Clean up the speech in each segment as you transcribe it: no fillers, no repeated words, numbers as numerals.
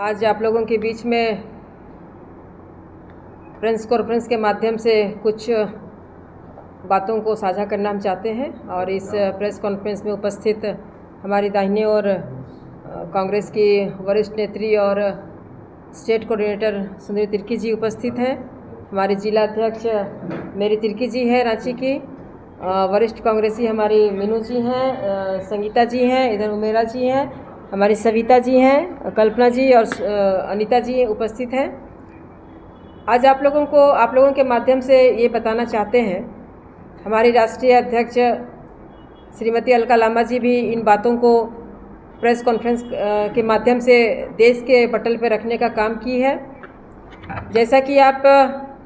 आज आप लोगों के बीच में प्रेस कॉन्फ्रेंस के माध्यम से कुछ बातों को साझा करना हम चाहते हैं और इस प्रेस कॉन्फ्रेंस में उपस्थित हमारी दाहिनी ओर कांग्रेस की वरिष्ठ नेत्री और स्टेट कोऑर्डिनेटर सुंदरी तिर्की जी उपस्थित हैं। हमारी जिला अध्यक्ष मेरी तिर्की जी है रांची की, वरिष्ठ कांग्रेसी हमारी मीनू जी हैं, संगीता जी हैं, इधर उमेरा जी हैं, हमारी सविता जी हैं, कल्पना जी और अनीता जी उपस्थित हैं। आज आप लोगों के माध्यम से ये बताना चाहते हैं, हमारी राष्ट्रीय अध्यक्ष श्रीमती अलका लांबा जी भी इन बातों को प्रेस कॉन्फ्रेंस के माध्यम से देश के पटल पर रखने का काम की है। जैसा कि आप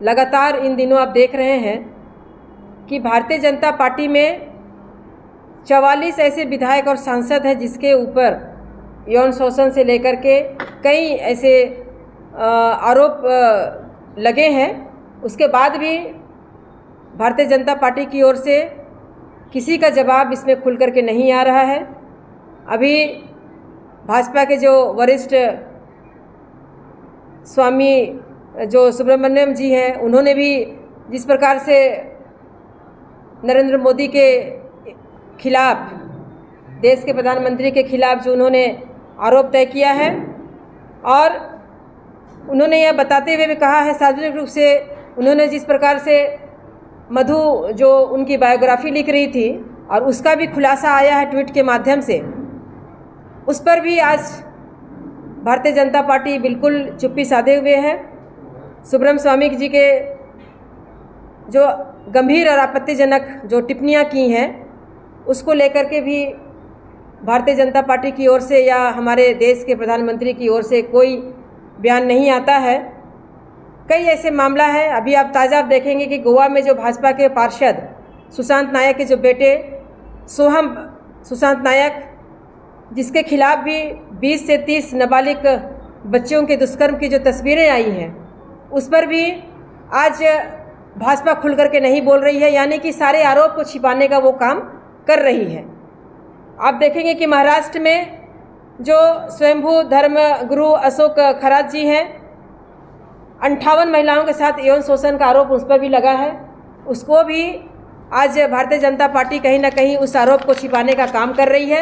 लगातार इन दिनों आप देख रहे हैं कि भारतीय जनता पार्टी में 44 ऐसे विधायक और सांसद हैं जिसके ऊपर यौन शोषण से लेकर के कई ऐसे आरोप लगे हैं। उसके बाद भी भारतीय जनता पार्टी की ओर से किसी का जवाब इसमें खुल करके नहीं आ रहा है। अभी भाजपा के जो वरिष्ठ स्वामी जो सुब्रमण्यम जी हैं, उन्होंने भी जिस प्रकार से नरेंद्र मोदी के खिलाफ, देश के प्रधानमंत्री के खिलाफ जो उन्होंने आरोप तय किया है, और उन्होंने यह बताते हुए भी कहा है सार्वजनिक रूप से, उन्होंने जिस प्रकार से मधु जो उनकी बायोग्राफी लिख रही थी और उसका भी खुलासा आया है ट्वीट के माध्यम से, उस पर भी आज भारतीय जनता पार्टी बिल्कुल चुप्पी साधे हुए है। सुब्रम स्वामी जी के जो गंभीर और आपत्तिजनक जो टिप्पणियां की हैं, उसको लेकर के भी भारतीय जनता पार्टी की ओर से या हमारे देश के प्रधानमंत्री की ओर से कोई बयान नहीं आता है। कई ऐसे मामला है, अभी आप ताज़ा देखेंगे कि गोवा में जो भाजपा के पार्षद सुशांत नायक के जो बेटे सोहम सुशांत नायक, जिसके खिलाफ भी 20 से 30 नाबालिग बच्चों के दुष्कर्म की जो तस्वीरें आई हैं, उस पर भी आज भाजपा खुल करके नहीं बोल रही है, यानी कि सारे आरोप को छिपाने का वो काम कर रही है। आप देखेंगे कि महाराष्ट्र में जो स्वयंभू धर्म गुरु अशोक खरात जी हैं, 58 महिलाओं के साथ यौन शोषण का आरोप उस पर भी लगा है। उसको भी आज भारतीय जनता पार्टी कहीं ना कहीं उस आरोप को छिपाने का काम कर रही है।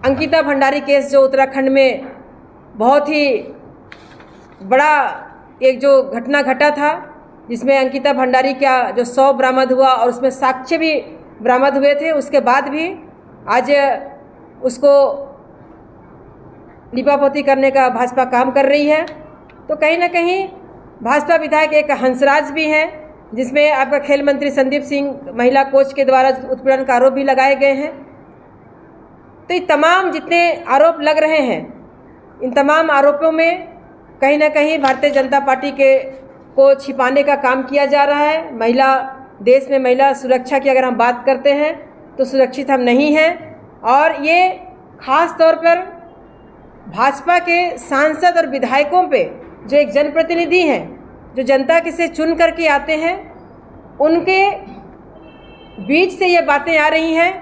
अंकिता भंडारी केस जो उत्तराखंड में बहुत ही बड़ा एक जो घटना घटा था, जिसमें अंकिता भंडारी का जो शव बरामद हुआ और उसमें साक्ष्य भी बरामद हुए थे, उसके बाद भी आज उसको लिपापोती करने का भाजपा काम कर रही है। तो कहीं ना कहीं भाजपा विधायक एक हंसराज भी हैं, जिसमें आपका खेल मंत्री संदीप सिंह महिला कोच के द्वारा उत्पीड़न का आरोप भी लगाए गए हैं। तो ये तमाम जितने आरोप लग रहे हैं, इन तमाम आरोपों में कहीं ना कहीं भारतीय जनता पार्टी को छिपाने का काम किया जा रहा है। देश में महिला सुरक्षा की अगर हम बात करते हैं तो सुरक्षित हम नहीं हैं, और ये खास तौर पर भाजपा के सांसद और विधायकों पे जो एक जनप्रतिनिधि हैं, जो जनता के से चुन करके आते हैं, उनके बीच से ये बातें आ रही हैं,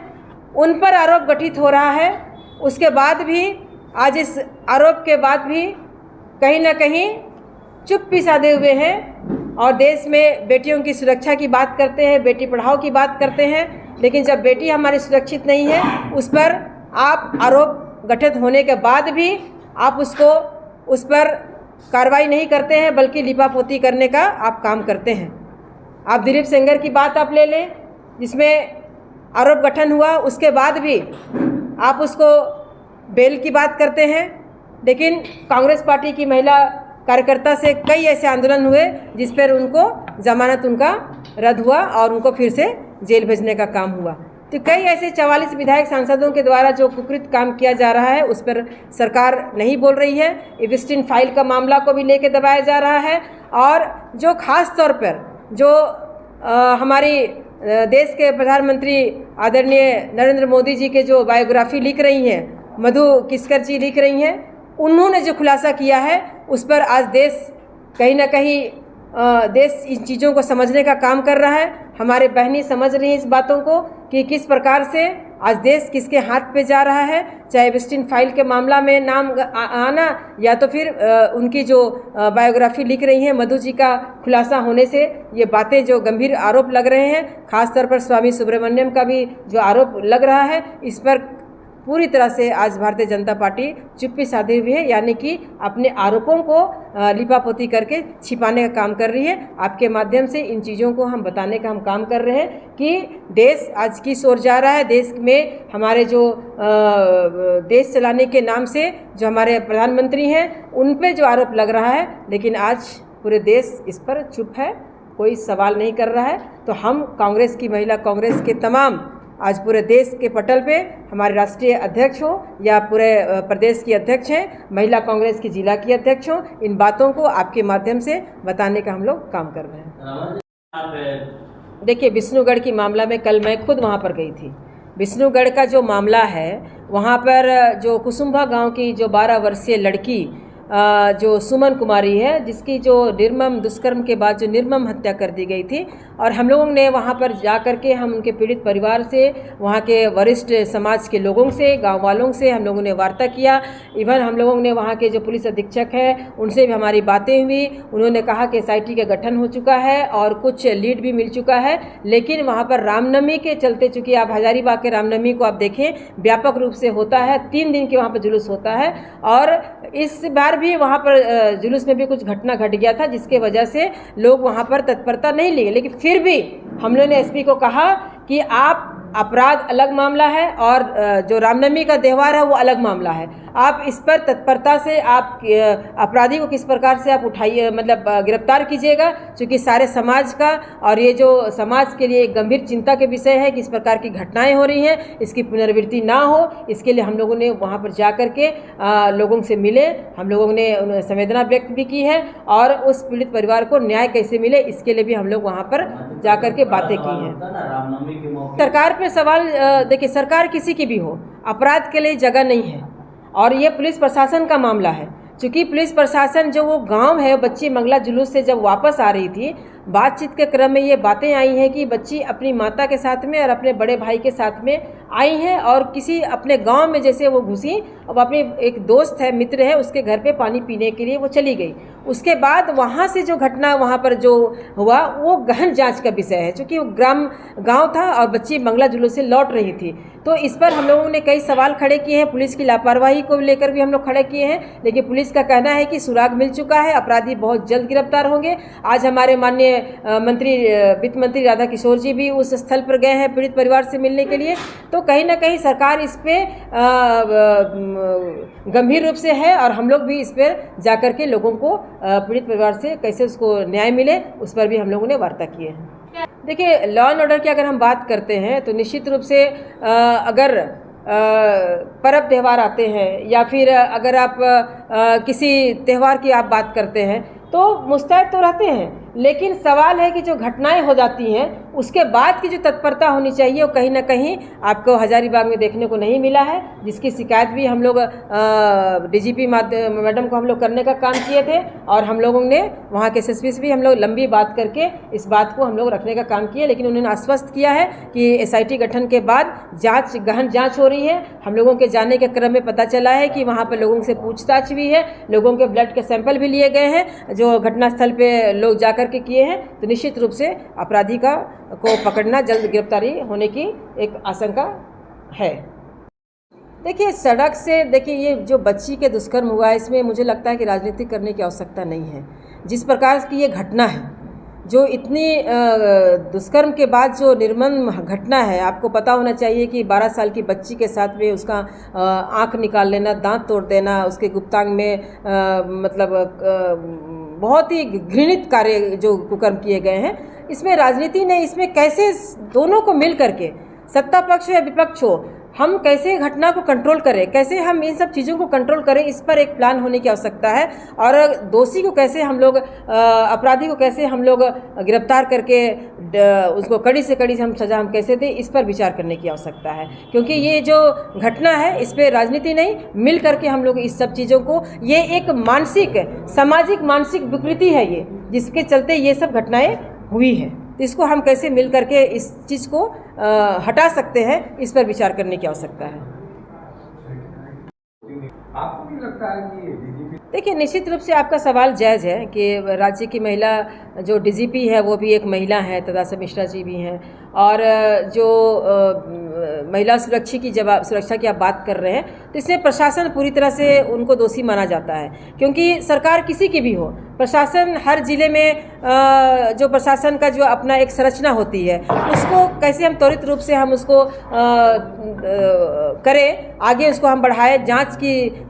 उन पर आरोप गठित हो रहा है। उसके बाद भी आज इस आरोप के बाद भी कहीं ना कहीं चुप्पी साधे हुए हैं और देश में बेटियों की सुरक्षा की बात करते हैं, बेटी पढ़ाओ की बात करते हैं, लेकिन जब बेटी हमारी सुरक्षित नहीं है, उस पर आप आरोप गठित होने के बाद भी आप उस पर कार्रवाई नहीं करते हैं, बल्कि लिपापोती करने का आप काम करते हैं। आप दिलीप सेंगर की बात आप ले लें, जिसमें आरोप गठन हुआ, उसके बाद भी आप उसको बेल की बात करते हैं, लेकिन कांग्रेस पार्टी की महिला कार्यकर्ता से कई ऐसे आंदोलन हुए जिस पर उनको जमानत उनका रद्द हुआ और उनको फिर से जेल भेजने का काम हुआ। तो कई ऐसे 44 विधायक सांसदों के द्वारा जो कुकृत काम किया जा रहा है, उस पर सरकार नहीं बोल रही है। एविस्टिन फाइल का मामला को भी लेके दबाया जा रहा है, और जो खास तौर पर जो हमारी देश के प्रधानमंत्री आदरणीय नरेंद्र मोदी जी के जो बायोग्राफी लिख रही हैं, मधु किस्कर जी लिख रही हैं, उन्होंने जो खुलासा किया है, उस पर आज देश कहीं ना कहीं देश इन चीज़ों को समझने का काम कर रहा है। हमारे बहनी समझ रही हैं इस बातों को कि किस प्रकार से आज देश किसके हाथ पे जा रहा है, चाहे एप्स्टीन फाइल के मामला में नाम आना या तो फिर उनकी जो बायोग्राफी लिख रही है मधु जी का खुलासा होने से ये बातें जो गंभीर आरोप लग रहे हैं, खासतौर पर स्वामी सुब्रमण्यम का भी जो आरोप लग रहा है, इस पर पूरी तरह से आज भारतीय जनता पार्टी चुप्पी साधे हुए है, यानी कि अपने आरोपों को लिपापोती करके छिपाने का काम कर रही है। आपके माध्यम से इन चीज़ों को हम बताने का हम काम कर रहे हैं कि देश आज किस ओर जा रहा है। देश में हमारे जो देश चलाने के नाम से जो हमारे प्रधानमंत्री हैं उन पे जो आरोप लग रहा है, लेकिन आज पूरे देश इस पर चुप है, कोई सवाल नहीं कर रहा है। तो हम कांग्रेस की महिला कांग्रेस के तमाम आज पूरे देश के पटल पे हमारे राष्ट्रीय अध्यक्ष हो या पूरे प्रदेश की अध्यक्ष हैं, महिला कांग्रेस की जिला की अध्यक्ष हो, इन बातों को आपके माध्यम से बताने का हम लोग काम कर रहे हैं। देखिए, विष्णुगढ़ की मामला में कल मैं खुद वहाँ पर गई थी। विष्णुगढ़ का जो मामला है, वहाँ पर जो कुसुम्भा गांव की जो 12 वर्षीय लड़की जो सुमन कुमारी है, जिसकी जो निर्मम दुष्कर्म के बाद जो निर्मम हत्या कर दी गई थी, और हम लोगों ने वहाँ पर जा कर के हम उनके पीड़ित परिवार से, वहाँ के वरिष्ठ समाज के लोगों से, गांव वालों से हम लोगों ने वार्ता किया। इवन हम लोगों ने वहाँ के जो पुलिस अधीक्षक हैं उनसे भी हमारी बातें हुई। उन्होंने कहा कि SIT का गठन हो चुका है और कुछ लीड भी मिल चुका है, लेकिन वहाँ पर रामनवमी के चलते, चूँकि आप हजारीबाग के रामनवमी को आप देखें व्यापक रूप से होता है, 3 दिन के वहाँ पर जुलूस होता है, और इस बार भी वहाँ पर जुलूस में भी कुछ घटना घट गया था जिसके वजह से लोग वहाँ पर तत्परता नहीं लिए। लेकिन फिर भी हम लोगों ने SP को कहा कि आप अपराध अलग मामला है और जो रामनवमी का त्यौहार है वो अलग मामला है। आप इस पर तत्परता से आप अपराधी को किस प्रकार से आप उठाइए, मतलब गिरफ्तार कीजिएगा, क्योंकि सारे समाज का और ये जो समाज के लिए एक गंभीर चिंता के विषय है कि इस प्रकार की घटनाएं हो रही हैं, इसकी पुनरावृत्ति ना हो। इसके लिए हम लोगों ने वहाँ पर जा कर के लोगों से मिले, हम लोगों ने संवेदना व्यक्त भी की है, और उस पीड़ित परिवार को न्याय कैसे मिले इसके लिए भी हम लोग वहाँ पर जा कर के बातें की हैं। सरकार पे सवाल, देखिए, सरकार किसी की भी हो, अपराध के लिए जगह नहीं है, और ये पुलिस प्रशासन का मामला है। क्योंकि पुलिस प्रशासन जो वो गांव है, बच्ची मंगला जुलूस से जब वापस आ रही थी, बातचीत के क्रम में ये बातें आई हैं कि बच्ची अपनी माता के साथ में और अपने बड़े भाई के साथ में आई हैं, और किसी अपने गांव में जैसे वो घुसी, अब अपनी एक दोस्त है, मित्र है, उसके घर पे पानी पीने के लिए वो चली गई। उसके बाद वहाँ से जो घटना वहाँ पर जो हुआ वो गहन जांच का विषय है, क्योंकि वो गांव था और बच्ची मंगला जुलूस से लौट रही थी। तो इस पर हम लोगों ने कई सवाल खड़े किए हैं, पुलिस की लापरवाही को लेकर भी हम लोग खड़े किए हैं, लेकिन पुलिस का कहना है कि सुराग मिल चुका है, अपराधी बहुत जल्द गिरफ्तार होंगे। आज हमारे माननीय वित्त मंत्री राधा किशोर जी भी उस स्थल पर गए हैं पीड़ित परिवार से मिलने के लिए। तो कहीं ना कहीं सरकार इस पे गंभीर रूप से है, और हम लोग भी इस पर जाकर के लोगों को पीड़ित परिवार से कैसे उसको न्याय मिले उस पर भी हम लोगों ने वार्ता किए हैं। देखिए, लॉ एंड ऑर्डर की अगर हम बात करते हैं तो निश्चित रूप से अगर पर्व त्यौहार आते हैं या फिर अगर आप किसी त्यौहार की आप बात करते हैं तो मुस्तैद तो रहते हैं, लेकिन सवाल है कि जो घटनाएं हो जाती हैं उसके बाद की जो तत्परता होनी चाहिए वो कहीं ना कहीं आपको हजारीबाग में देखने को नहीं मिला है, जिसकी शिकायत भी हम लोग DGP मैडम को हम लोग करने का काम किए थे, और हम लोगों ने वहाँ के SSP से भी हम लोग लंबी बात करके इस बात को हम लोग रखने का काम किया, लेकिन उन्होंने आश्वस्त किया है कि SIT गठन के बाद गहन जाँच हो रही है। हम लोगों के जाने के क्रम में पता चला है कि वहाँ पर लोगों से पूछताछ भी है, लोगों के ब्लड के सैंपल भी लिए गए हैं जो घटनास्थल पे लोग जा करके किए हैं। तो निश्चित रूप से अपराधी को पकड़ना, जल्द गिरफ्तारी होने की एक आशंका है। देखिए, सड़क से, देखिए, ये जो बच्ची के दुष्कर्म हुआ है इसमें मुझे लगता है कि राजनीति करने की आवश्यकता नहीं है। जिस प्रकार की ये घटना है, जो इतनी दुष्कर्म के बाद जो निर्मम घटना है, आपको पता होना चाहिए कि 12 साल की बच्ची के साथ में उसका आँख निकाल लेना, दांत तोड़ देना, उसके गुप्तांग में मतलब बहुत ही घृणित कार्य जो कुकर्म किए गए हैं। इसमें राजनीति ने, इसमें कैसे दोनों को मिल करके, सत्ता पक्ष हो या विपक्ष हो, हम कैसे घटना को कंट्रोल करें, कैसे हम इन सब चीज़ों को कंट्रोल करें, इस पर एक प्लान होने की आवश्यकता है। और दोषी को कैसे हम लोग, अपराधी को कैसे हम लोग गिरफ्तार करके उसको कड़ी से कड़ी हम सज़ा हम कैसे दें, इस पर विचार करने की आवश्यकता है। क्योंकि ये जो घटना है इस पर राजनीति नहीं, मिल करके हम लोग इस सब चीज़ों को, ये एक मानसिक, सामाजिक मानसिक विकृति है ये, जिसके चलते ये सब घटनाएँ हुई हैं। इसको हम कैसे मिल करके इस चीज़ को हटा सकते हैं, इस पर विचार करने की आवश्यकता है। आपको भी लगता है कि डीजीपी? देखिए, निश्चित रूप से आपका सवाल जायज़ है कि राज्य की महिला जो डीजीपी है वो भी एक महिला है, तदासा मिश्रा जी भी हैं, और जो महिला सुरक्षा की आप बात कर रहे हैं, तो इसमें प्रशासन पूरी तरह से उनको दोषी माना जाता है, क्योंकि सरकार किसी की भी हो, प्रशासन हर ज़िले में जो प्रशासन का जो अपना एक संरचना होती है, उसको कैसे हम त्वरित रूप से हम उसको करें, आगे उसको हम बढ़ाएं,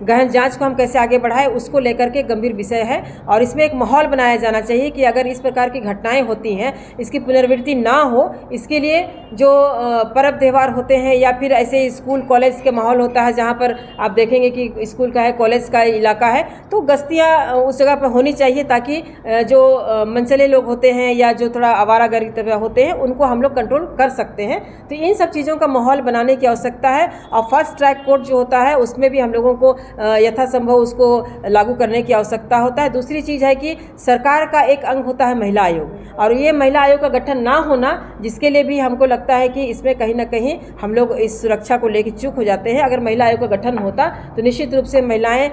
गहन जांच को हम कैसे आगे बढ़ाएं, उसको लेकर के गंभीर विषय है। और इसमें एक माहौल बनाया जाना चाहिए कि अगर इस प्रकार की घटनाएं होती हैं, इसकी पुनरावृत्ति ना हो, इसके लिए जो पर्व त्यौहार होते हैं या फिर ऐसे स्कूल कॉलेज के माहौल होता है, जहाँ पर आप देखेंगे कि स्कूल का है, कॉलेज का इलाका है, तो गश्तियाँ उस जगह पर होनी चाहिए, ताकि जो मनचले लोग होते हैं या जो थोड़ा आवारागर्दी होते हैं, उनको हम लोग कंट्रोल कर सकते हैं। तो इन सब चीज़ों का माहौल बनाने की आवश्यकता है। और फास्ट ट्रैक कोर्ट जो होता है, उसमें भी हम लोगों को यथासंभव उसको लागू करने की आवश्यकता होता है। दूसरी चीज़ है कि सरकार का एक अंग होता है महिला आयोग, और ये महिला आयोग का गठन ना होना, जिसके लिए भी हमको लगता है कि इसमें कहीं ना कहीं हम लोग इस सुरक्षा को लेकर चूक हो जाते हैं। अगर महिला आयोग का गठन होता तो निश्चित रूप से महिलाएं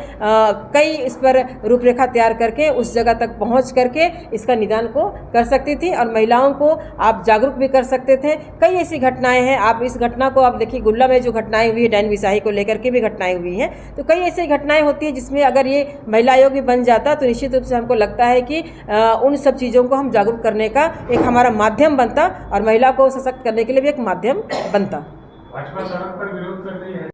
कई इस पर रूपरेखा तैयार करके उस जगह तक पहुंच करके इसका निदान को कर सकती थी, और महिलाओं को आप जागरूक भी कर सकते थे। कई ऐसी घटनाएं हैं, आप इस घटना को आप देखिए, गुल्ला में जो घटनाएं हुई है, डैन बिसाही को लेकर के भी घटनाएं हुई हैं, तो कई ऐसी घटनाएं होती हैं जिसमें अगर ये महिला आयोग भी बन जाता तो निश्चित रूप से हमको लगता है कि उन सब चीज़ों को हम जागरूक करने का एक हमारा माध्यम बनता, और महिला को सशक्त करने के लिए भी एक माध्यम बनता। भाजपा सड़क पर विरोध कर रही है।